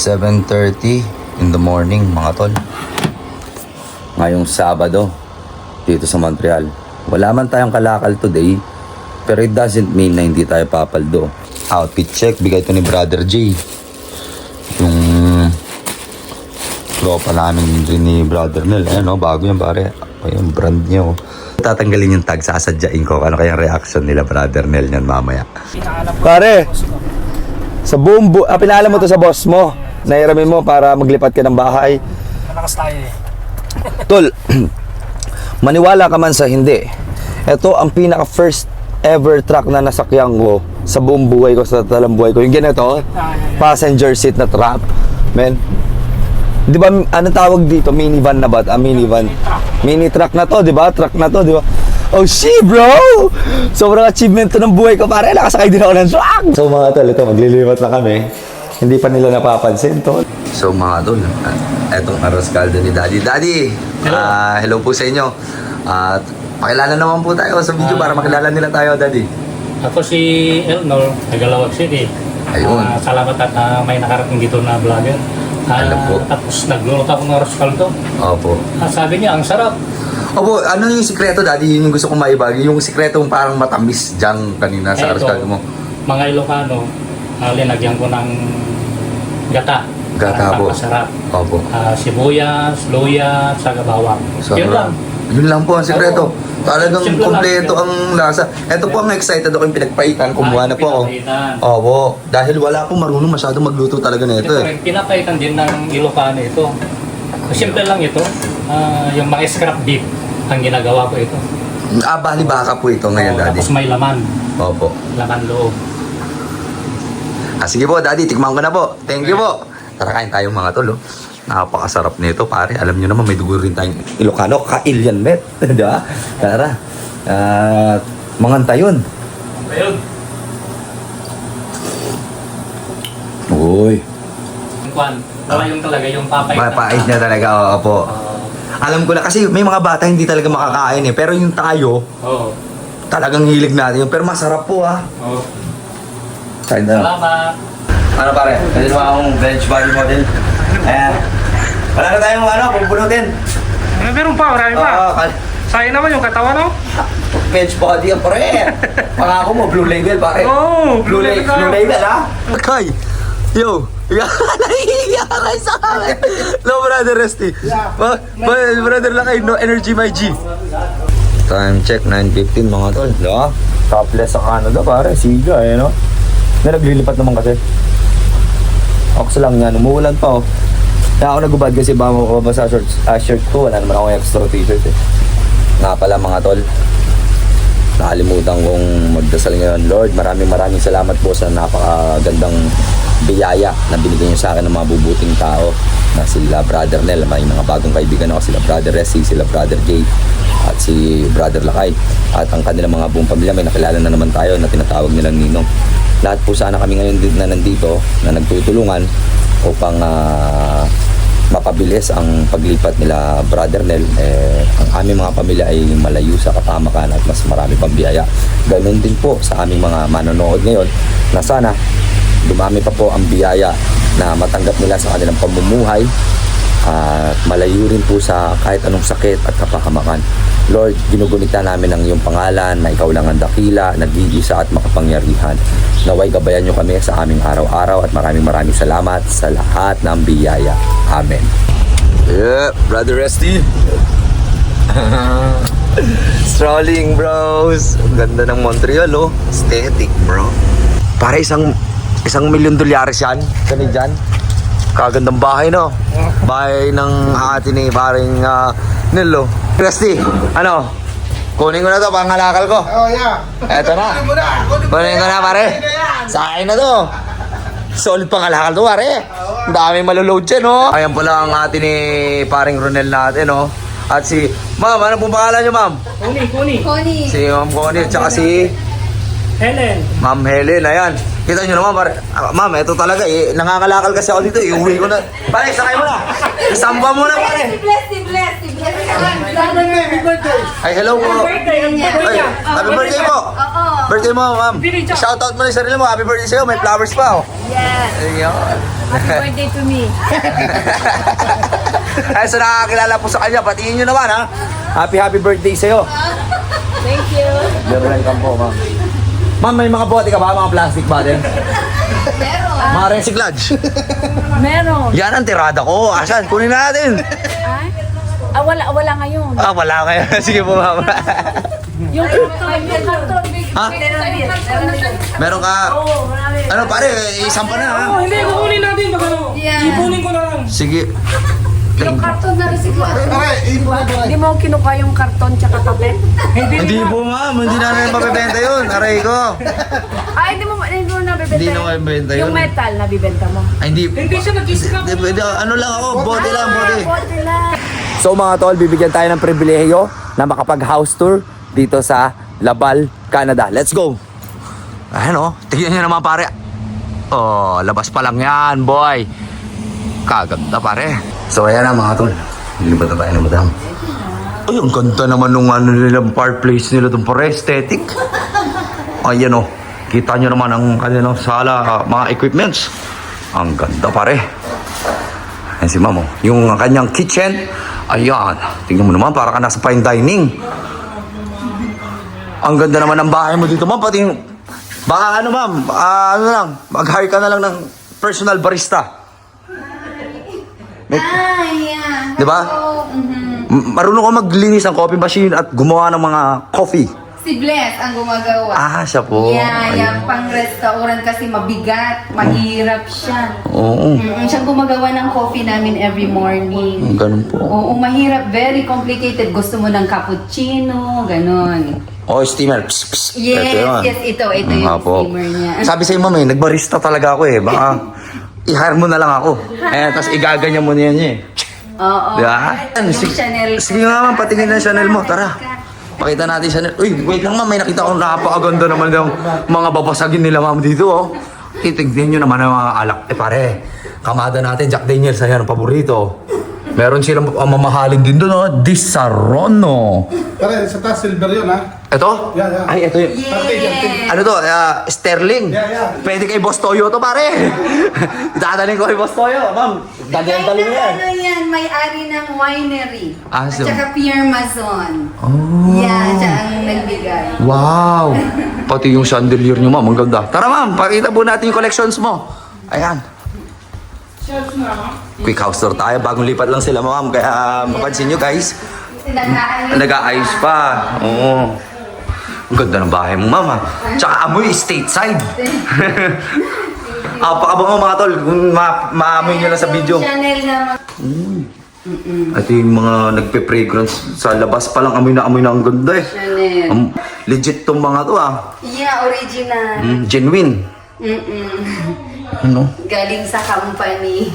7:30 in the morning mga tol. Ngayong Sabado dito sa Montreal. Wala man tayong kalakal today, pero it doesn't mean na hindi tayo papaldo. Outfit check, bigay ito ni Brother J. Yung tropa namin rin ni Brother Nel. Ayan o, bago yan pare. Ayan, brand niya o. Tatanggalin yung tag, sasadyain ko. Ano kayang reaction nila Brother Nel yan mamaya. Pare, sa buong pinaalam mo to sa boss mo. Nairamin mo para maglipat ka ng bahay. Malakas tayo eh. Tol, maniwala ka man sa hindi. Ito ang pinaka first ever truck na nasakyan ko sa buong buhay ko, sa talang buhay ko. Yung ganito, passenger seat na truck. Men, di ba, ano tawag dito? Minivan na ba? Minivan. Mini truck na to, di ba? Truck na to, di ba? Oh shit, bro! Sobrang achievement to ng buhay ko, pare. Nakasakay din ako ng truck! So mga tol, ito, maglilipat na kami. Hindi pa nila napapansin, tol. So mga tol, etong arroscaldo ni Daddy. Daddy, hello po sa inyo. At pakilala naman po tayo sa video para makilala nila tayo, Daddy. Ako si Elnor, Tagalawag City. Ayun. Salamat at may nakarating dito na vlogger. Alam po. Tapos nagluluto ako ng arroscaldo. Opo. Sabi niya, ang sarap. Opo, ano yung sikreto, Daddy? Yun yung gusto kong maibagi. Yung sikreto parang matamis dyan kanina sa arroscaldo mo. Mga Ilocano, linagyan ko ng gata. Gata po. Masarap. Opo. Sibuyas, luya, saka bawang. Yun lang. Yun lang po ang sikreto. Opo. Talagang Simple kompleto lang. ang lasa. Ito po ang excited ako yung pinagpaitan. Kumuha na po ako. Pinapaitan. Opo. Dahil wala po marunong masyado magluto talaga na ito eh. Pinapaitan din ng Ilocano ito. Simple lang ito. Yung mga scrap beef ang ginagawa ko ito. Bali baka po ito ngayon, Daddy. Tapos may laman. Opo. Laman loob. Sige po, Daddy. Tikman ko na po. Thank you po. Tara, kain tayo mga tol. Napakasarap nito, pare. Alam nyo naman, may dugo rin tayong Ilocano. Kail yan, bet. Di ba? Tara. Manganta yun. Ayun. Uy. Yung kwan, wala yung talaga yung papay. Mapait niya talaga. Opo. Alam ko na kasi may mga bata hindi talaga makakain eh. Pero yung tayo, Oo. talagang hilig natin yun. Pero masarap po ha. Oo. Kain na. Salamat. Ano pare? Pwede naman akong bench body model. Ayan. Wala na tayong pupunutin. Meron pa, marami pa. Sayang naman yung katawan, no? Bench body yan pare. Pangako mo, blue label pare. Oo, Blue label ha? Kay! Yo! Nahihiya ka kayo sa akin! No, brother Rusty. Brother Lakay, no energy my G. Time check, 9:15 mga tol. No? Topless sa Canada pare, siga eh no? Na naglilipat naman kasi. Ox lang yan, umuulan pa oh. Kaya ako nagubad kasi ba mababa sa shirt ko, wala naman akong extra t-shirt eh. Nga pala mga tol, nakalimutan kong magdasal ngayon. Lord, maraming salamat po sa napakagandang biyaya na binigay niyo sa akin ng mga bubuting tao na sila Brother Nel, may mga bagong kaibigan ako, sila Brother Ressi, sila Brother J at si Brother Lakay at ang kanilang mga buong pamilya. May nakilala na naman tayo na tinatawag nilang Ninong. Lahat po sana kami ngayon na nandito na nagtutulungan upang mapabilis ang paglipat nila Brother Nel. Ang aming mga pamilya ay malayo sa kapamakan at mas marami pang biyaya. Ganoon din po sa aming mga manonood ngayon na sana dumami pa po ang biyaya na matanggap nila sa kanilang pamumuhay at malayo rin po sa kahit anong sakit at kapahamakan. Lord, ginugunita namin ang iyong pangalan na ikaw lang ang dakila, nag-iisa at makapangyarihan. Naway gabayan niyo kami sa aming araw-araw at maraming salamat sa lahat ng biyaya. Amen. Yeah, Brother Rusty. Strolling bros. Ganda ng Montreal oh. Aesthetic bro. Para $1 milyon yan. Canadian. Kagandang bahay no. Bahay ng ate ni paring Nilo. Rusty, ano? Kunin ko na to, pangalakal ko. Oh, yeah. Eto na. Kunin ko na pare. Sa akin na to. Solid pangalakal to pare. Ang dami maloload dyan no. Ayan pala ang ate ni paring Ronel natin no. At si, ma'am, ano pong pangalan niyo ma'am? Connie. Si Ma'am Connie, tsaka si Helen. Ma'am Helen, ayan. Kita nyo naman, pare. Ma'am, ito talaga eh. Nangangalakal kasi ako dito. Iuwi ko na. Pare, sakay mo na. Isamba mo na, pare. Bless. Happy birthday. Ay, hello po. Ay, happy birthday po. Oo. Birthday mo, ma'am. Shoutout mo na yung sarili mo. Happy birthday sa'yo. May flowers pa, oh. Yes. Ayan. Happy birthday to me. Ay, sa nakakilala po sa kanya, patingin nyo naman ha. Happy birthday sa'yo. Thank you. You're welcome po, ma'am. Ma'am, may mga bote ka ba? Mga plastic ba din? Meron. Mga recyclage. Meron. Yan ang tirada ko. Asan? Kunin natin. Ay? Wala ngayon. Ah, wala kayo. Sige po, ma'am. Yung karton. Ha? Meron ka? Ano pare, isang pa na ha? Hindi, kukunin natin. Baka ipunin ko na lang. Sige. Yung karton na recyclage. Hindi mo kinuha yung karton tsaka kape? Hindi po ma'am, hindi na rin mabibenta yun. Aray ko. Ay, hindi mo nabibenta. Hindi na mabibenta yun. Yung metal, nabibenta mo. Ay, hindi. Hindi siya nag-isip. Ano lang ako, bote lang, bote. Bote lang. So mga tol, bibigyan tayo ng pribilehiyo na makapag-house tour dito sa Laval, Canada. Let's go! Ayan o, tignan nyo naman pare. Oh, labas pa lang yan, boy. Kaganda pare. So ayan na mga tol. Lilipat na tayo na madam. Ay, ang ganda naman nung ano nilang fireplace nila dun pare, aesthetic. Ayan o, kita nyo naman ang kanilang sala, mga equipments. Ang ganda pare. Ayan si ma'am, yung kanyang kitchen. Ayan, tingnan mo naman, para ka nasa fine dining. Ang ganda naman ng bahay mo dito, ma'am. Pati yung, baka ano ma'am, ano lang, mag-hire ka na lang ng personal barista. Yeah. Di ba? Marunong ka maglinis ng coffee machine at gumawa ng mga coffee. Si Bless ang gumagawa. Ah, siya po. Yeah, Ayun. yung pang restaurant kasi mabigat, mahirap siya. Oo, Siyang gumagawa ng coffee namin every morning. ganun po. Oo, mahirap, very complicated. Gusto mo ng cappuccino, ganon. Oh, steamer. Psst, psst. Yes, Ito yun. yes, ito yung Nga po. steamer niya. Sabi sa'yo, ma'am, nagbarista talaga ako eh. Baka i-hire mo na lang ako. Eh, tapos igaganyan mo niya eh. Oo. Di ba? Yung Chanel. Sige nga ma'am, patingin na yung Chanel mo. Tara. Pakita natin Chanel. Uy, wait lang ma'am. May nakita akong napakaganda naman yung mga babasagin nila ma'am dito oh. Titignan nyo naman ang mga alak. Eh pare, kamada natin. Jack Daniels, ayan, ang paborito. Meron silang mamahalin din doon oh. Disaronno. Pare, sa taas, silver yun, ha? Ito? Yeah, yeah. Ay, ito yung... Yeah. Ano to? Sterling. Yeah, yeah. Pwede kay Boss Toyo to pare. Dadaling ko kay Boss Toyo. Ma'am, dadaling mo yan. Ano yan, may-ari ng winery. Ah, At so- saka Pierre Mazon. Oh. Yeah, siya ang nagbigay. Wow! Pati yung chandelier nyo, ma'am. Ang ganda. Tara, ma'am. Pakita po natin yung collections mo. Ayan. Quick house tour tayo. Bagong lipat lang sila, ma'am. Kaya mapansin nyo, guys. Nag-aayos pa. Oo. Ang ganda ng bahay mo, ma'am. Ha? Tsaka amoy stateside. Pakabango mga tol. Kung maamoy nyo lang sa video. Chanel naman. Ito yung mga nagpe-fragrance sa labas pa lang. Amoy na ang ganda eh. Chanel. Legit tong mga to ah. Yeah, original. Genuine. Ano? Galing sa company.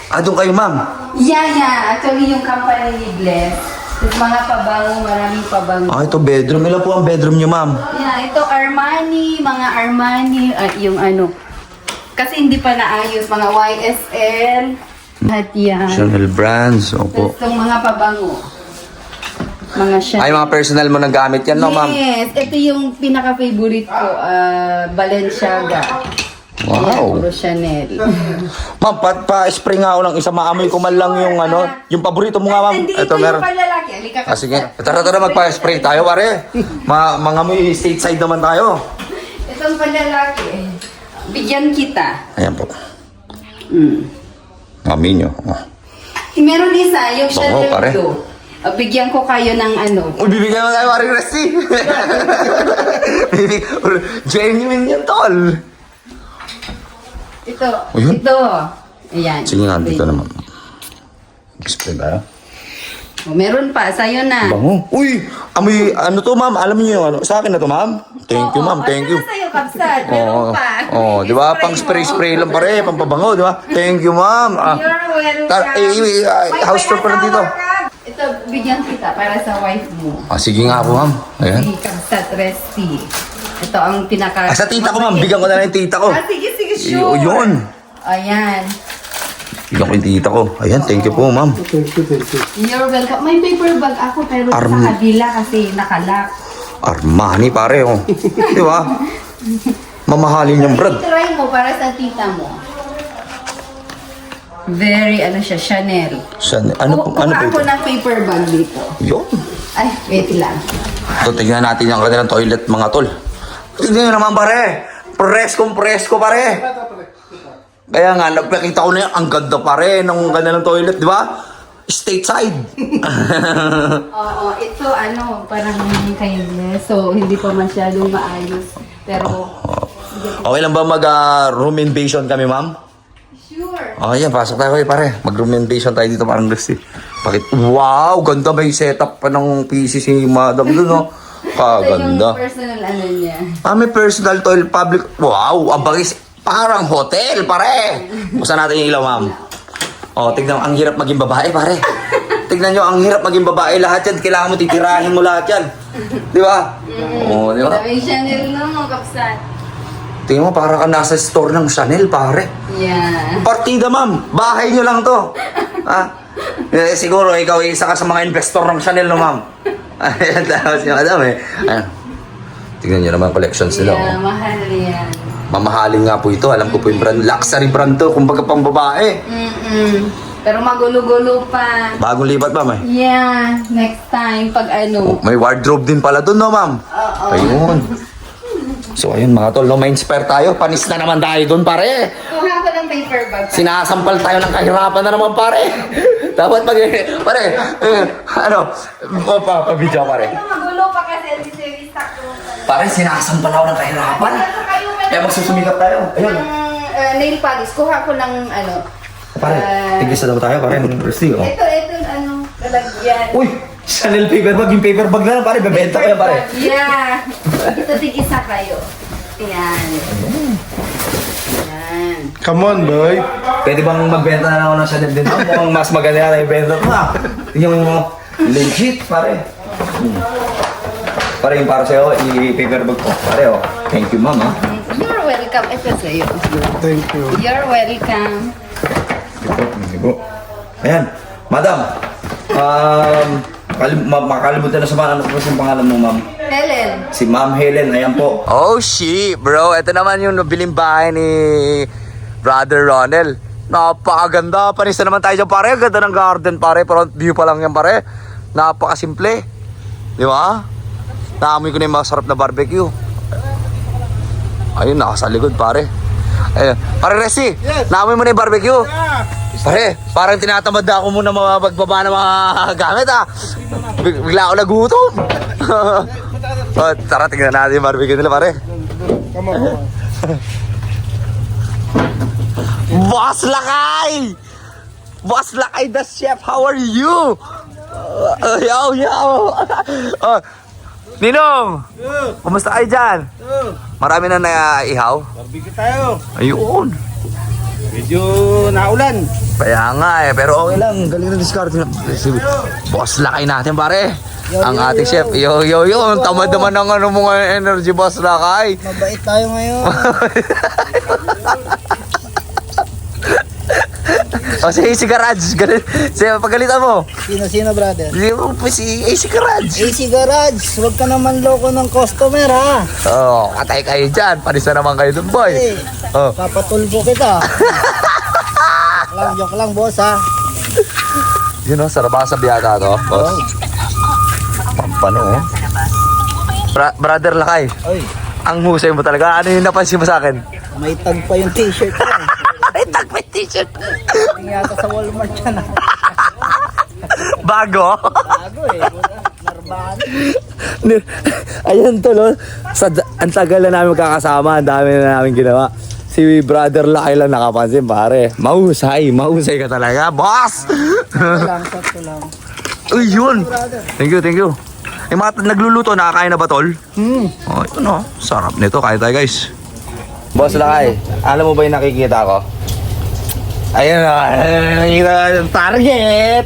Doon kayo, ma'am. Yeah. Actually, yung company ni Bless. Yung mga pabango, maraming pabango. Ito bedroom. Ilan po ang bedroom niyo, ma'am? Yeah, ito Armani, mga Armani, yung ano. Kasi hindi pa naayos, mga YSL. At yan. Chanel brands. Opo. Itong mga pabango. Mga Chanel. Ay, mga personal mo nang gamit yan, no, ma'am? Yes, ito yung pinaka-favorite ko, Balenciaga. Wow. Puro Chanel. Ma'am, pa-spray nga ako ng isa. Maamoy ko man lang yung ano. Yung paborito mo nga, ma'am. Hindi, ito yung panlalaki. Halika ka. Sige. Tara, magpa-spray tayo, pare. Mga may stateside naman tayo. Itong panlalaki. Bigyan kita. Ayan po. Mami nyo. Oh. Meron isa, yung Oo, Chanel pare. do. Bigyan ko kayo ng ano. Uy, bibigyan mo tayo, Maring Rusty. Genuine yan, tol. Ito. Ayun. Ito. Ayan. Sige nga, dito naman. Display tayo. Meron pa, sa'yo na. Bango. Uy, amoy, ano to, ma'am? Alam niyo yung ano? Sa akin na to, ma'am? Thank you, ma'am. Thank you. Ano na sa'yo, Kapsat? Meron pa. Di ba? Pang spray lang pare, pampabango, di ba? Thank you, ma'am. You're welcome. House tour pa lang dito. Ito, bigyan kita para sa wife mo. Sige nga po, ma'am. Ayan. Si Kapsat Resti. Ito ang pinaka... Sa tita ko, ma'am. Bigyan ko na lang yung tita ko. Sige, sure. Yun. Ayan. Bigyan ko yung tita ko. Ayan, thank you po, ma'am. You're welcome. May paper bag ako pero sa kabila kasi nakalak. Armani, pare, oh. Di ba? Mamahalin yung brad. Try mo para sa tita mo. Very, ano siya, Chanel. Ano po Ako ito? ng paper bag dito. Yun. Ay, wait lang. So, tingnan natin yung kanilang toilet, mga tol. Tingnan nyo naman, pare. Presko pare. Kaya nga, nagpakita ko na yan, ang ganda pare ng kanilang toilet, di ba? Stateside. Oo, ito ano, parang kindness. So, hindi pa masyadong maayos. Pero, Okay lang ba mag-room invasion kami, ma'am? sure. Oh, yan, pasok tayo kayo, pare. Mag-room invasion tayo dito, parang Rusty. Bakit? Wow, ganda ba yung setup pa ng PC si Madam doon, no? Ito yung Kaganda. personal ano niya. May personal toilet public. Wow, ang bagis. Parang hotel, pare. Buksan natin yung ilaw, ma'am. Oh, tignan, ang hirap maging babae, pare. Tignan nyo, ang hirap maging babae. Lahat yan, kailangan mo titirahin mo lahat yan. Di ba? Oh, di ba? Sabi Chanel no, mga kapsat. Tingnan mo, para ka nasa store ng Chanel, pare. Yeah. Partida, ma'am. Bahay nyo lang to. Siguro, ikaw isa ka sa mga investor ng Chanel, no, ma'am? Ayan, tapos yung madam, eh. Ayan. Tingnan nyo naman collections nila. Yeah, Oh. mahal yan. Mamahalin nga po ito. Alam ko po yung brand. Luxury brand to. Kumbaga pang babae. Pero magulo-gulo pa. Bagong lipat, ma'am, eh. Yeah, next time, pag ano. May wardrobe din pala doon, no, ma'am? Oo. Ayun. So, ayun, mga tol. No, ma-inspire tayo. Panis na naman tayo doon, pare. Kuha ko ng paper bag. Sinasampal tayo ng kahirapan na naman, pare. Dapat pare, pabidyo, pare. Ito magulo pa kasi hindi service ko. Pare, sinasampal ako ng kahirapan. Kaya magsusumikap tayo. Ayun. Nail polish, kuha ko ng ano. Pare, tigisa daw tayo, pare. Rusty, oh. Ito, ano, lalagyan. Uy! Chanel paper bag. Yung paper bag na lang, pare. Bebenta ko yan, pare. Yeah. Ito, tig-isa kayo. Yan. Yan. Come on, boy. Pwede bang magbenta na lang ako ng Chanel din? Mukhang mas maganda yan yung benta ko. Tingnan mo, legit, pare. Pare, yung para sa'yo, i-paper bag ko. Pare, oh. Thank you, ma'am, ha. You're welcome. Ito sa'yo. Thank you. You're welcome. Sigo. Ayan, madam. Makalimutan na sa mga ano po yung pangalan mo, ma'am. Helen. Si Ma'am Helen, ayan po. Oh, shit, bro. Ito naman yung nabiling bahay ni Brother Ronel. Napakaganda. Panis na naman tayo dyan, pare. Ganda ng garden, pare. Front view pa lang yan, pare. Napakasimple. Di ba? Naamoy ko na yung masarap na barbecue. Ayun, nasa likod, pare. Ayun. Pare, Resi, naamoy mo na yung barbecue? Pare, parang tinatamad na ako muna magbaba ng mga gamit, ha. Bigla ako nagutom. Oh, tara, tingnan natin yung barbecue nila, pare. Boss Lakay! Boss Lakay the chef, how are you? Yo. Ninong! Kumusta kayo dyan? Marami na naihaw? Barbecue tayo. Ayun. Medyo naulan. Kaya nga pero okay lang. Galing na discard. Si Boss Lakay natin, pare. Ang ating chef. Yo. Ang tamad naman ng ano mga energy, Boss Lakay. Mabait tayo ngayon. O si AC Garage. Pagalitan mo. Sino, brother? Si AC Garage. AC Garage, huwag ka naman loko ng customer, ha? Katay kayo dyan. Panis na naman kayo dun, boy. Eh, papatulbo kita. Joke lang, boss, ha? Yun o, sarabasa biyata to, boss. Pampano, oh. Brother Lakay. Oy, Ang husay mo talaga. Ano yung napansin mo sa akin? may tag pa yung t-shirt ko. Ay, tagpay t-shirt. Hindi yata sa Walmart yan, ha? Bago? Bago, eh. Narbahan. Ayan to, no? Ang tagal na namin kakasama. Ang dami na namin ginawa. Si Brother Lakay lang nakapansin, pare. Mahusay ka talaga, boss! Sakto lang. Uy, yun! Thank you. Yung mga nagluluto, nakakain na ba, tol? Oh, ito no. Sarap nito. Kain tayo, guys. Boss Lakay, alam mo ba yung nakikita ko? Ayun na. Nakikita yung target!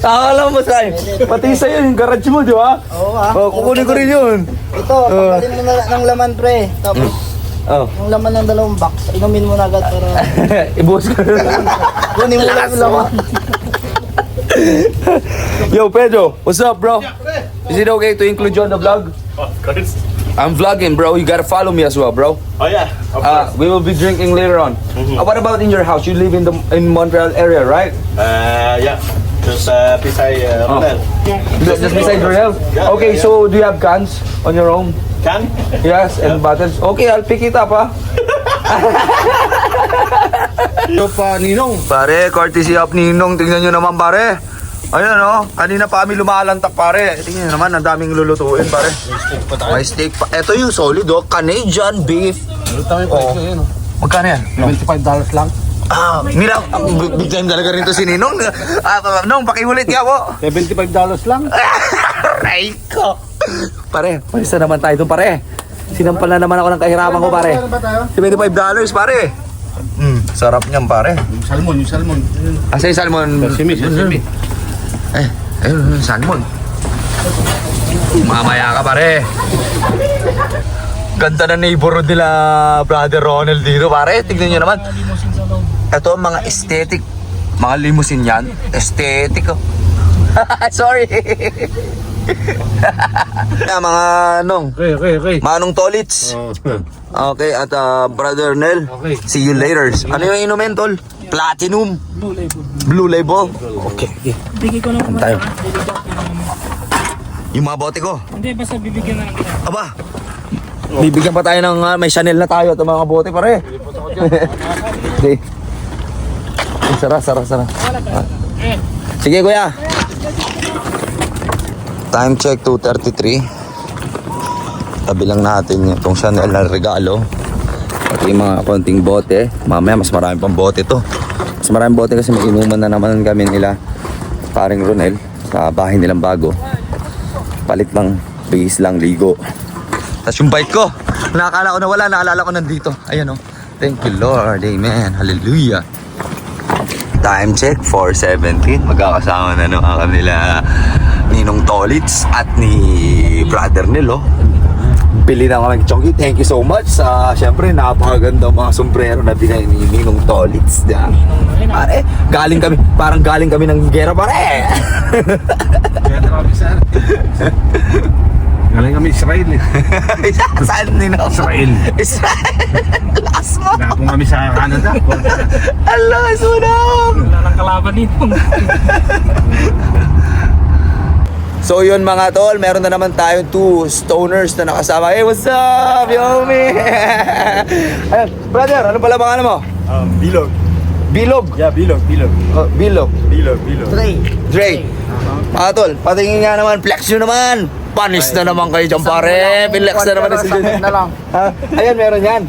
Tawa lang mo sa'yo. Pati sa'yo yung garage mo, di ba? Oo, ha? Kukunin ko rin yun. Ito, pagkalin mo na ng laman, pre. Tapos, yung laman ng 2 box, inumin mo na agad para... Ibuhos ko rin. Kunin mo lang yung laman. Yo, Pedro, what's up, bro? Is it okay to include you on the vlog? Of course. I'm vlogging, bro. You gotta follow me as well, bro. Oh yeah. We will be drinking later on. What about in your house? You live in Montreal area, right? Yeah. Just beside Ronel. Just beside Ronel? Yeah, Okay, yeah. so do you have cans on your own? Can? Yes, and bottles. Okay, I'll pick it up, ha? Ito pa, Ninong. Pare, courtesy of Ninong. Tingnan nyo naman, pare. Ayun, oh. Kanina pa kami lumalantak, pare. Tingnan nyo naman, ang daming lulutuin, pare. May steak pa. Ito yung solid, oh. Canadian beef. Oh. Magkano yan? $25 lang. Ah, mira, big time talaga rin to si Ninong. Nong, pakiulit nga po. $75 lang. Aray ko. Pare, palista naman tayo doon, pare. Sinampal na naman ako ng kahirapan ko, pare. $75, pare. Sarap niyan, pare. Yung salmon. Asa yung salmon? Sashimi. Ayun, yung salmon. Mamaya ka, pare. Ganda na neighborhood nila, Brother Ronald dito, pare. Tignan nyo naman. Ito ang mga aesthetic. Mga limousine yan. Aesthetic, oh. Sorry. Mga nong. Okay. Manong Tolits. Okay, at Brother Nel. Okay. See you later. Ano yung inumin, Tol? Platinum. Blue Label. Okay. Bigay ko lang Tayo. Yung mga bote ko. Hindi, basta bibigyan na lang kita. Aba. Bibigyan pa tayo ng may Chanel na tayo at mga bote, pare. Sige. Sara. Sige, kuya. Time check 2:33. Tabi lang natin itong Chanel na regalo. Pati yung mga konting bote. Mamaya mas marami pang bote to. Mas maraming bote kasi may inuman na naman kami nila paring Ronel sa bahay nilang bago. Palit lang, base lang, ligo. Tapos yung bike ko, nakakala ko na wala, naalala ko nandito. Ayan, oh. Thank you, Lord. Amen. Hallelujah. Time check, 4:17. Magkakasama na ang kanila Ninong Tolits at ni Brother Nel, oh. Bili na kami Chonky. Thank you so much. Siyempre, napakaganda mga sombrero na binay ni Ninong Tolits. Pare, parang galing kami ng gera, pare. Galing kami Israel eh. Saan Ninong? Israel. Lakas mo. Kung kami sa Canada. Lakas mo na. Wala nang kalaban nito. So yun mga tol, meron na naman tayong 2 stoners na nakasama. Hey, what's up, Yomi? Ayun, brother, ano pala pangalan mo? Bilog. Bilog. Yeah, Bilog. Oh, Bilog. Bilog. Dre. Mga tol, patingin nga naman, flex nyo naman. Panis na naman kayo dyan, pare. Flex na naman si Dre. Ayan, meron yan.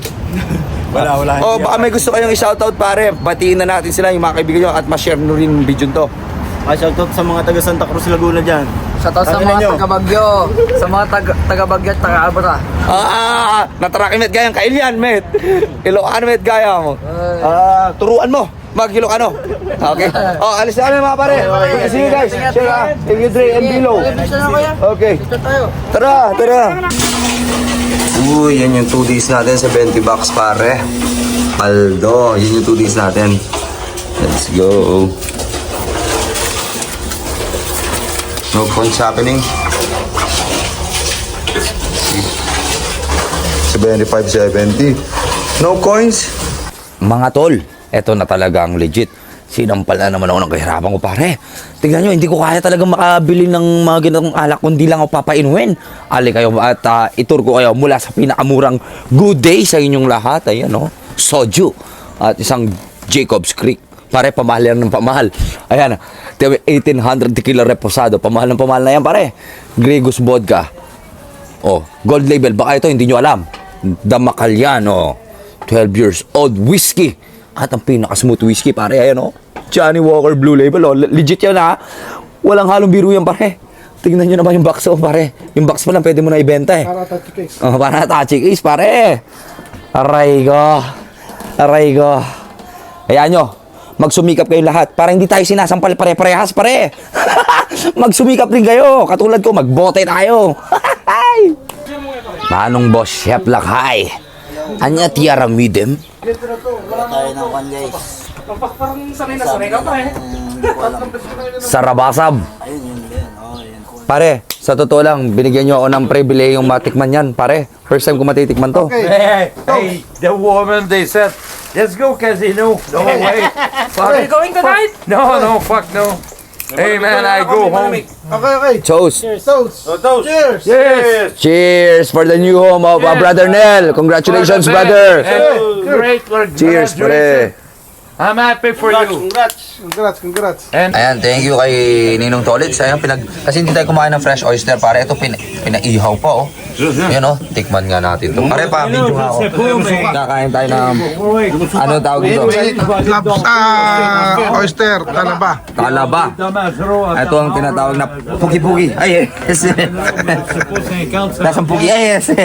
Wala. Oh, baka may gusto kayong i-shoutout, pare. Batiin na natin sila, yung mga kaibigan nyo, at ma-share nyo rin yung video to. Shoutout sa mga taga Santa Cruz, Laguna dyan. Shoutout sa mga taga-Bagyo, sa mga taga-Bagyo at taga-Alberta. Natrakimet gayang kailian, met. Ilocano, met, gaya mo. Turuan mo. Mag-Ilocano. Okay. Oh, alis na kami mga pare. See you guys. Thank you, Dre and Bilo. Okay. Tara. Uy, yan yung 2 days natin sa 20 bucks, pare. Aldo, yun yung 2 days natin. Let's go. No points happening. 75-70. No coins. Mga tol, eto na talaga ang legit. Sinampal na naman ako ng kahirapan ko, pare. Tingnan nyo, hindi ko kaya talagang makabili ng mga ganitong alak kundi lang ako papainuin. Ali kayo at itur ko kayo mula sa pinakamurang good day sa inyong lahat. Ayan, no? Soju. At isang Jacob's Creek. Pare, pamahal yan ng pamahal. Ayan, 1800 tequila reposado. Pamahal ng pamahal na yan, pare. Gregos vodka. Oh, gold label. Baka ito, hindi nyo alam. Damakal oh. 12 years old whiskey. At ang pinaka-smooth whiskey, pare. Ayan, oh. Johnny Walker Blue Label, oh. Legit yan, ha. Walang halong biru yan, pare. Tingnan nyo naman yung box, oh, pare. Yung box pa lang, pwede mo na ibenta, eh. Para touchy case. Oh, para touchy case, pare. Aray ko. Ayan nyo. Magsumikap kayo lahat para hindi tayo sinasampal pare-parehas, pare. Magsumikap din kayo. Katulad ko, magbote tayo. Manong boss, chef lakay. Anya tiara midem. Tayo ng one guys. Parang sanay na ka pa eh. Sarabasab. Ayun, yun. Oh, yun. Pare, sa totoo lang, binigyan nyo ako ng pribilehiyong matikman yan, pare. First time ko matitikman to. Hey, the woman, they said, let's go casino. No way. Are you going tonight? No, fuck no. Hey man, I go home. Okay. Toast. Cheers. Yes. Cheers for the new home of Brother Nel. Congratulations, brother. Great work. Cheers, pare. I'm happy for you. Congrats. Ayan, thank you kay Ninong Tolits. Ayan, kasi hindi tayo kumain ng fresh oyster, pare. Ito, pinaihaw pa, oh. Ayan, oh. Tikman nga natin to. Pare, pa-video nga ako. Kakain tayo ng, ano tawag dito? Oyster, talaba. Talaba. Ito ang tinatawag na pugi-pugi. Ay, yes. Lasang pugi. Ay, yes.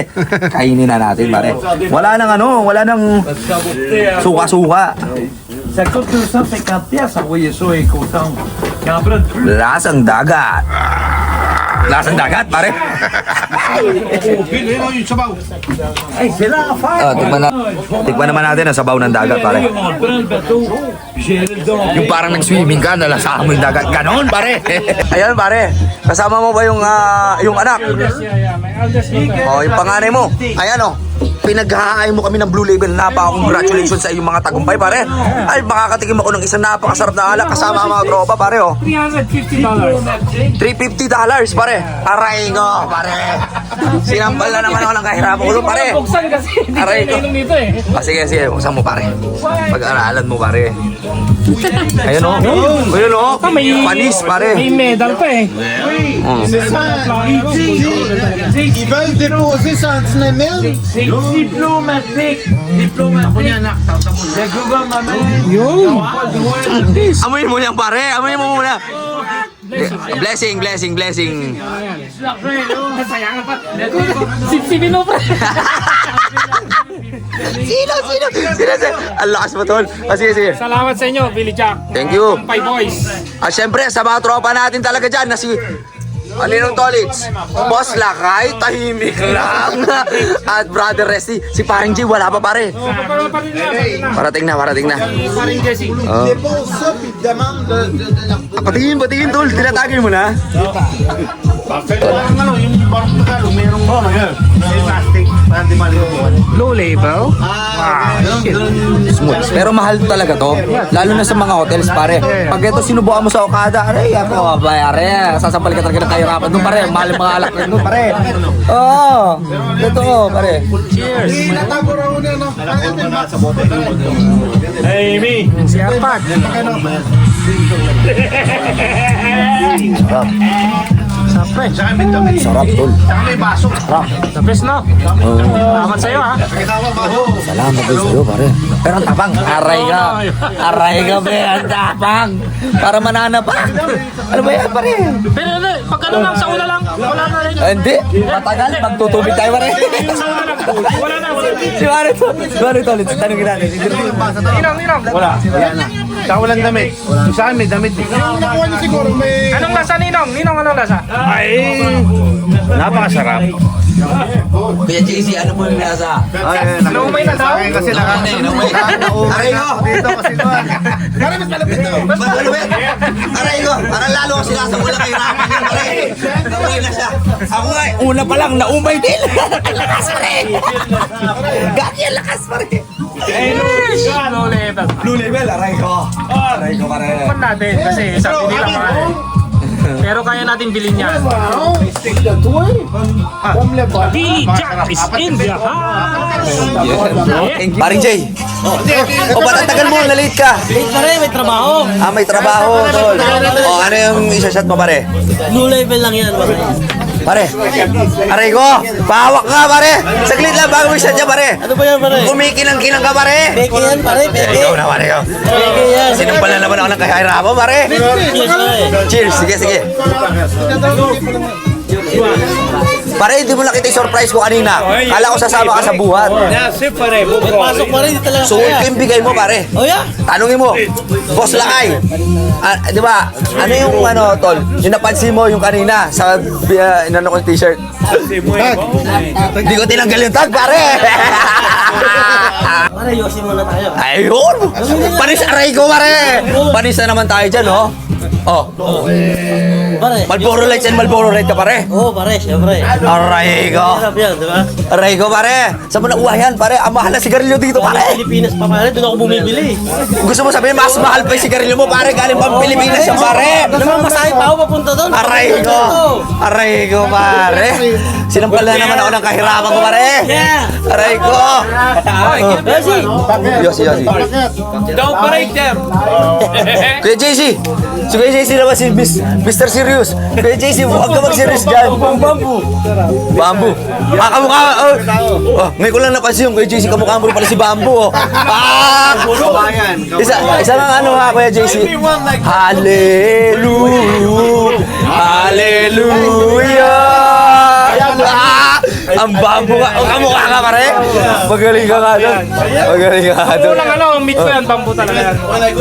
Kainin na natin, pare. Wala nang suka-suka. Ça coûte 250 pièces envoyer ça et coton. Quand prend plus. Lasang dagat. Lasang dagat, pare. Hey, c'est l'enfer. Tikman naman natin ang sabaw ng dagat, pare. On prend le bateau, gérer le don. Yung parang nag-swimming ka, nalasahan mo yung dagat. Ganon, pare. Ayan, pare. Kasama mo ba yung anak? Oh, yung panganay mo. Ayan, oh. Pinaghahain mo kami ng Blue Label. Congratulations sa iyong mga tagumpay, pare. Ay, makakatikim ako ng isang napakasarap na alak kasama ang mga tropa, pare, oh. $350. $350, pare. Aray ko, pare. Sinampal na naman ako ng kahirapan ko, pare. Buksan kasi hindi Aray ko. kayo nainom dito eh. Sige, buksan mo, pare. Pag-aralan mo, pare. Ayun, oh. Ayun, oh. Panis, pare. May medal pa eh. Ils veulent déposer ça en dynamite. C'est diplomatique. Le gouvernement. Amoyin mo yan, pare. Amoyin mo muna. Blessing. Sayang pa. Sipsipin mo pa. Sino? Ang lakas mo, tol. Sige. Salamat sa inyo, Billy Jack. Thank you. Pay boys. Siyempre, sa mga tropa natin talaga dyan na si Ninong Tolits, Boss Lakay, tahimik lang. At Brother Resty, si Parang J, wala pa, pare. Parating na. Paring Jesse. Dépose ça puis demande de Patingin, tol. Tinatagay mo na. Low label. Smooth. Pero mahal talaga to. Lalo na sa mga hotels, pare. Pag ito sinubukan mo sa Okada, aray, ako, pare. Sasampal ka talaga ng kahirapan doon, pare. Mahal yung mga alak doon, pare. Oo. Totoo, pare. Hey, me. Siyapat. Sarap, tol. Tapos no? Salamat sa'yo ha. Salamat din sa'yo, pare. Pero ang tapang. Aray ka, pre. Ang tapang. Para manana pa. Ano ba yan, pare? Pero pag ano lang, sa una lang. Wala na rin. Hindi. Matagal. Magtutubig tayo, pare. Sa una lang. Wala na. Si Mare Tol. Tanongin natin. Ninong. Wala na. Saka walang damit. Sa akin may damit. Anong lasa, Ninong? Ninong, anong lasa? Ay, napakasarap. Kuya JC, ano po yung nasa? Naumay na daw. Kasi Aray ko! dito kasi doon. Pare, mas malapit to. Malupit! Aray ko! Parang lalo ko sila sa mula kahirapan yun, pare! Naumay na siya. Ako nga, una pa lang, naumay din! Lakas, pare! Gagi ang lakas, pare! Low label. Blue Label, aray ko! Aray ko, pare! Ipan natin kasi sabi nila mahal. Pero kaya natin bilhin yan. Billy Jack is in the house. Paring Jay! O, ba't ang tagal mo? Nalate ka? Late pa rin, may trabaho. Ah, may trabaho, tol. O, ano yung isa-shot mo, pare? Blue label lang yan. Pare, aray ko! Pahawak ka, pare! Saglit lang bago mo isa niya, pare! Ano ba yan, pare? Kumikinang-kinang ka, pare! Peke yan, pare. Peke. Ikaw na, pare, ikaw. Peke yan. Sinampal na naman ako ng kahirapan, pare! Cheers, pare. Cheers! Sige. Pare, hindi mo nakita yung surprise ko kanina. Kala ko sasama ka sa buhat. Nasi pare, May pasok pa rin, di talaga So, kaya. ito yung bigay mo, pare. Oh, yeah? Tanungin mo, Boss Lakay, di ba, ano yung tol, yung napansin mo yung kanina sa inano ko yung t-shirt? Hindi ko tinanggal yung tag, pare! Pare, yosin muna tayo. Ayun! Panis aray ko, pare! Panis na naman tayo dyan, oh. Oh. Marlboro Lights and Marlboro Red ka pare. Oo, pare, syempre. Aray ko. Sarap yan, di ba? Aray ko pare. Saan mo nakuha yan pare? Ang mahal na sigarilyo dito pare. Pilipinas pa pare, doon ako bumibili. Gusto mo sabihin mas mahal pa yung sigarilyo mo pare galing pang Pilipinas yan pare. Naman masahe pa ako papunta doon. Aray ko. Aray ko pare. Sinampal na naman ako ng kahirapan ko pare. Aray ko. Yosi. Don't break them! Kuya JC. Si Kuya JC naman si Mr. Serious. Kuya JC, huwag ka mag-serious dyan. Bamboo. Kamukha. Ngayon ko lang napansin yung Kuya JC, kamukha mo rin pala si Bamboo. Isa nga ano ha, Kuya JC. Hallelujah. Ang Bamboo ka. Kamukha ka pare. Magaling ka nga doon. Walang ano, meat ko yan, bamboo talaga yan.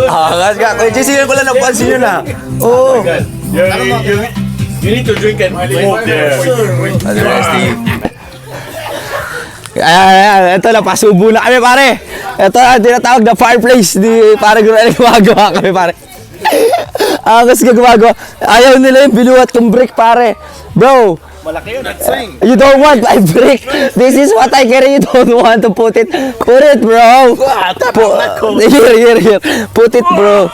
Angas ka. Kuya JC, ngayon ko lang napansin yun ha. Oo. You need to drink and smoke there. Ito na, pasubo na kami pare. Ito ang tinatawag na fireplace. Di pare gumagawa kami pare. Angas ka gumagawa. Ayaw nila yung binuhat kong brick pare. Bro, you don't want my brick. This is what I carry. You don't want to put it. Put it, bro. Here. Put it, bro.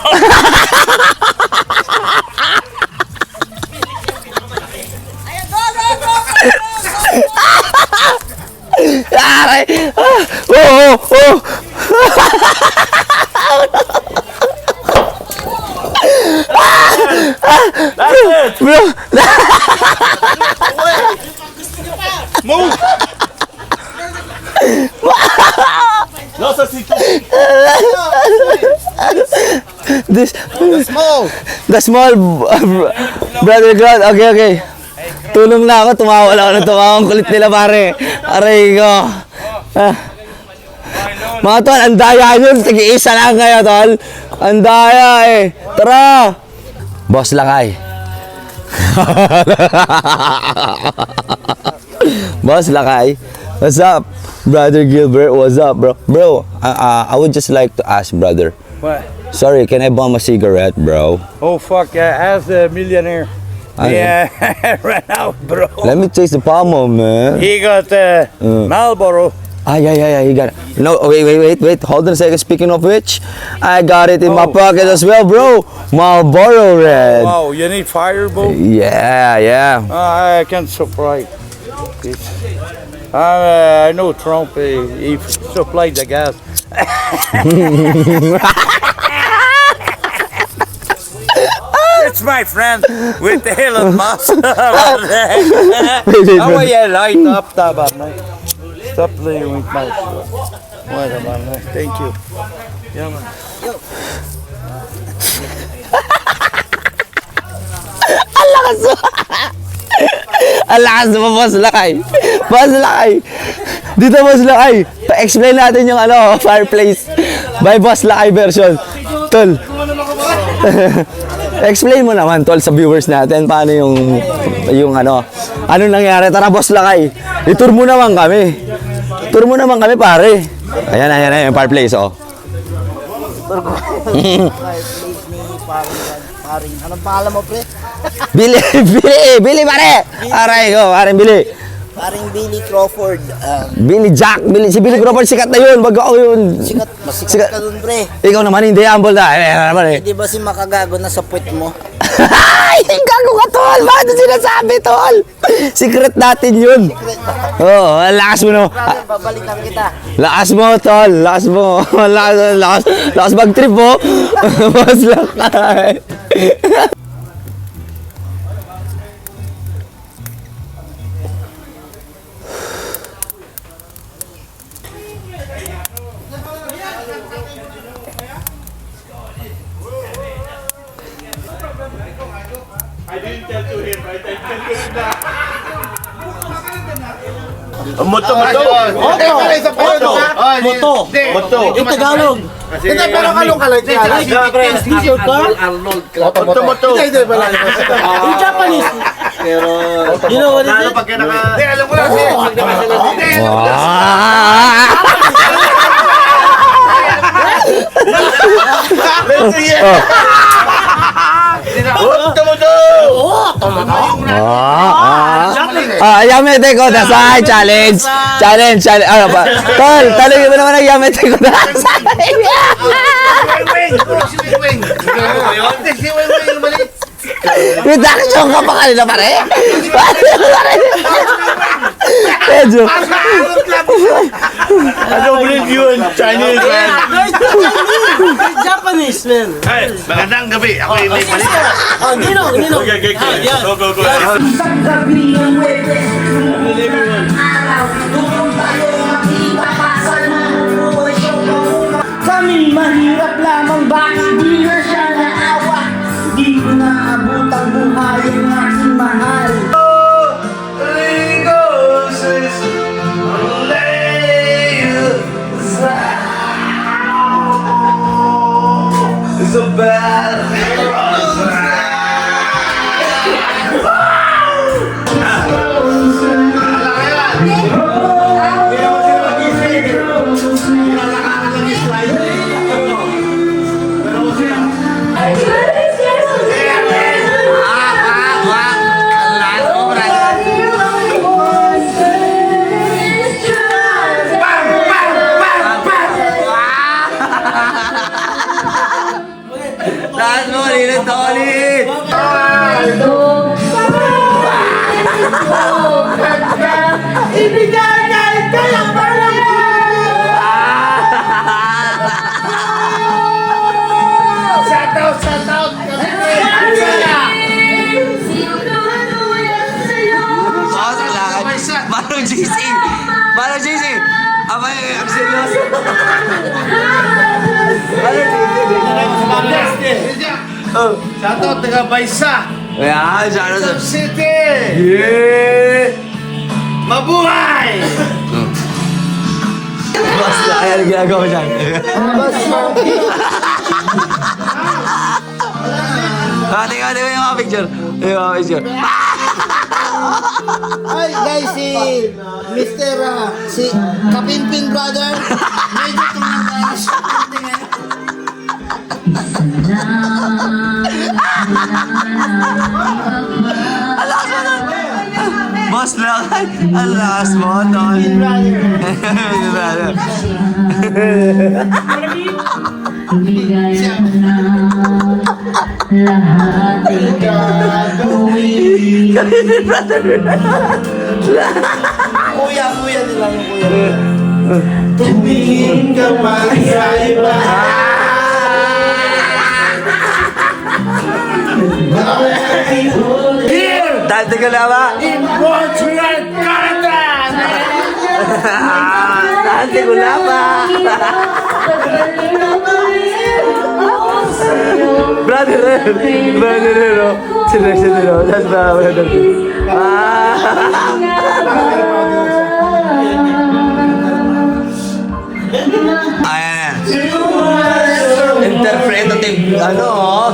Aray! Oh! Bro! Move! The small brother God. Okay. Tulong na ako, tumawa lang ako ng tumawa. Ang kulit nila pare. Aray ko. Mga tol, ang daya yun. Tig-iisa lang kayo tol. Ang daya eh. Tara! Boss Lakay. Boss Lakay. What's up? Brother Gilbert, what's up bro? Bro, I would just like to ask brother. What? Sorry, can I bum a cigarette bro? Oh fuck, ask the millionaire. Yeah, ran out, bro. Let me taste the pomo, man. He got Marlboro. Yeah, he got it. No, wait. Hold on a second. Speaking of which, I got it in my pocket as well, bro. Marlboro Red. Wow, you need Fireball? Yeah. I can't supply. I know Trump, he supplied the gas. It's my friend with the Elon Musk. How are you light up, Taba? Stop playing with my stuff. Wait a minute. Thank you. Yeah, man. Ang lakas mo, Boss Lakay. Boss Lakay. Dito, Boss Lakay. Pa-explain natin yung fireplace by Boss Lakay version. Tol. Explain mo naman, Tol, sa viewers natin paano yung ano nangyari. Tara, Boss Lakay. I-tour mo naman kami. Tour mo naman kami, pare. Ayan, yung fireplace, oh. Paring. Anong pangalan mo, pre? Billy, pare. Aray ko, paring Billy. Paring Billy Crawford. Si Billy Crawford, sikat na yun. Wag ako yun. Sikat ka dun, pre. Ikaw naman, hindi humble na. Di ba si makagago na sa puwet mo? Ay, gago ka, Tol. Bakit ito sinasabi, Tol? Secret natin yun. Oo, lakas mo na. Babalikan kita. Lakas mo, Tol. Lakas mo. Lakas mag-trip mo. Mas lakay. Moto. Yung Tagalog. Hindi, pero kalong kalay. Is your car? Moto. Hindi, pala. In Japanese. You know what is it? Hindi, alam ko lang. Moto. Yamete ko dasai challenge. Challenge. Ano ba? Tol, talagyan mo naman ang yamete ko dasai. Reduction ka pa kanina pare. Medyo. Ano believe yun? Chinese, man. Japanese, man. Hey, magandang gabi. Ako yung may mali. Oh, Nino. Okay. Go. Kami mahirap lamang, bakit di na siya naawa? Di ko naabot ang buhay ang aking mahal. Taas mo, ulit. Ibigay ka lang para mo! Shout out! Manong GC! Abay, ang seryoso. Shout out taga Baysa. Ayan, Quezon shout City. Yeah! Mabuhay! Basta, ayan ang ginagawa dyan. Tingnan mo yung mga picture. Ay, guys, si Mr. si Kapinpin brother. Medyo tumanda siya. Boss lang. Alas mo, Don. Brother. Kuya nila yung kuya. Tumingin ka man sa iba. Dati ka na ba? Montreal, Canada! Dati ko na ba? Brother, oh. Sino, oh. That's brother. Ayan. Interpretative,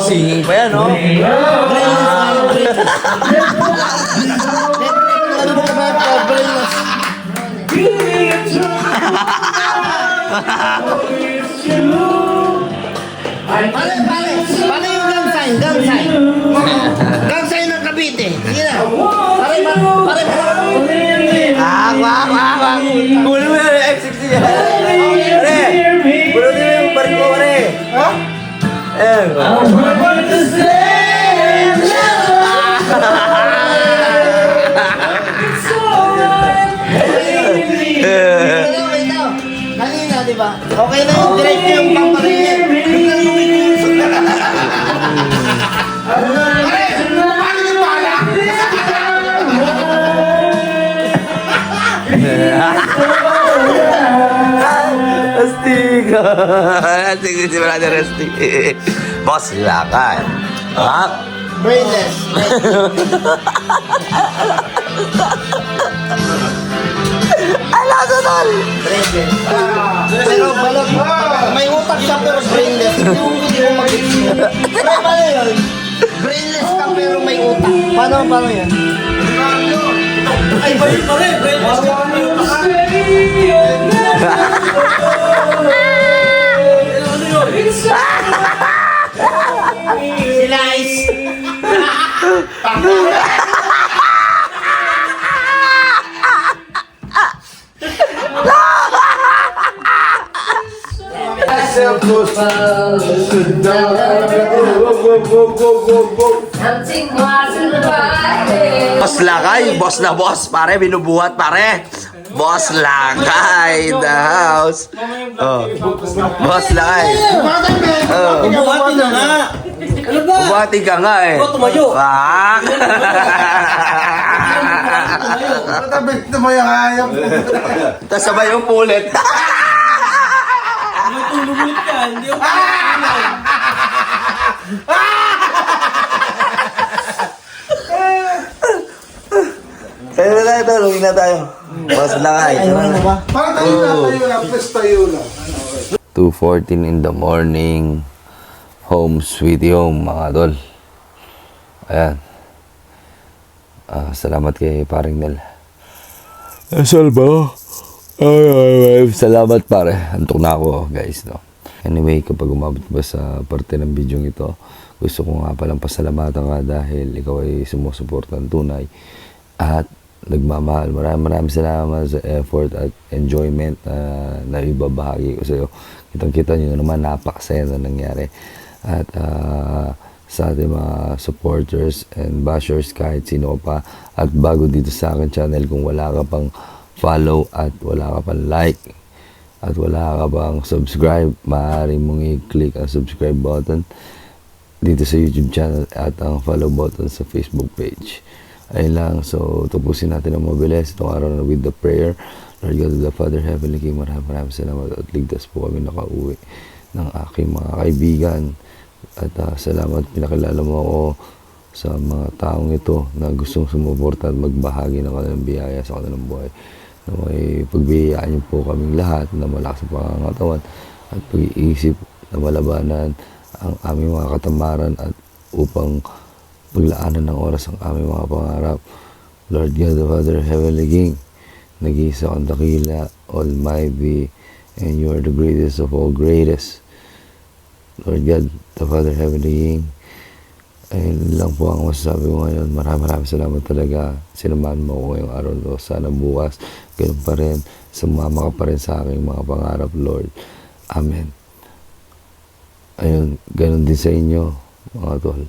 singing pa yan, oh. Paano yung gang sign? Gang sign ng Cavite. Sige na. Pare. Kulo mo yan, F60 yan. Pare, kulo mo yung barko, pare. Ha? Ayan. Kanina, di ba? Okay na yung diretso yung pamparilin. Biglang lumikisok na. Astig! Astig si Brother Astig. Boss, lakad. Ha? Brainless. Ala, tol! Brainless. Pero balot. May utak siya pero brainless. Hindi mo mag-isip. Paano yun? Brainless ka pero may utak. Paano yan? Ay, balik pa rin. Brainless ka pero may utak. Slice! Something wasn't right. Boss Lakay, boss na boss, pare, binubuhat, pare. Boss Lakay in the house. Oh. Boss Lakay. Bubuhatin na nga. Bubuhati ka nga eh. Tumayo. Ah. Matabit na mo yung hayop. Tapos sabay yung pulit. Lumulit ka, hindi ako Tayo na tayo, tulungin na tayo. Boss Lakay. Parang tayo na, please tayo na. 2:14 in the morning. Home sweet home, mga tol. Ayan. Salamat kay paring Nel. Salva. Ay, salamat pare. Antok na ako, guys, no. Anyway, kapag umabot ba sa parte ng video ito, gusto ko nga palang pasalamatan ka dahil ikaw ay sumusuportan tunay at nagmamahal. Maraming salamat sa effort at enjoyment na ibabahagi ko sa iyo. Kitang-kita nyo naman, napakasaya na nangyari. At sa ating mga supporters and bashers, kahit sino pa, at bago dito sa akin channel, kung wala ka pang follow at wala ka pang like at wala ka pang subscribe, maaari mong i-click ang subscribe button dito sa YouTube channel at ang follow button sa Facebook page. Ayun lang. So, tapusin natin ang mabilis itong araw na with the prayer. Lord God of the Father, Heavenly King, maraming salamat at ligtas po kami nakauwi ng aking mga kaibigan. At salamat, pinakilala mo ako sa mga taong ito na gustong sumuporta at magbahagi ng kanilang biyaya sa kanilang buhay. Na may pagbiyayaan niyo po kaming lahat na malakas sa pangangatawan at pag-iisip na malabanan ang aming mga katamaran at upang paglaanan ng oras ang aming mga pangarap. Lord God, the Father, Heavenly King, nag-iisa kang dakila, almighty, and you are the greatest of all greatest. Lord God, the Father, Heavenly King, ayun lang po ang masasabi ko ngayon. Maraming salamat talaga. Sinamahan mo ko ngayong araw to. Sana bukas, ganun pa rin. Sumama ka pa rin sa aking mga pangarap, Lord. Amen. Ayun, ganun din sa inyo, mga tol.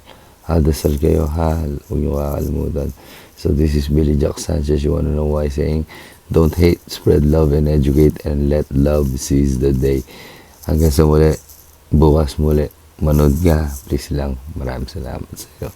Hadasal kayo, ha? Huwag niyo kakalimutan. So this is Billy Jack Sanchez. You wanna know why? Saying, don't hate, spread love, and educate, and let love seize the day. Hanggang sa muli, bukas muli. Manood ka, please lang. Maraming salamat sa iyo.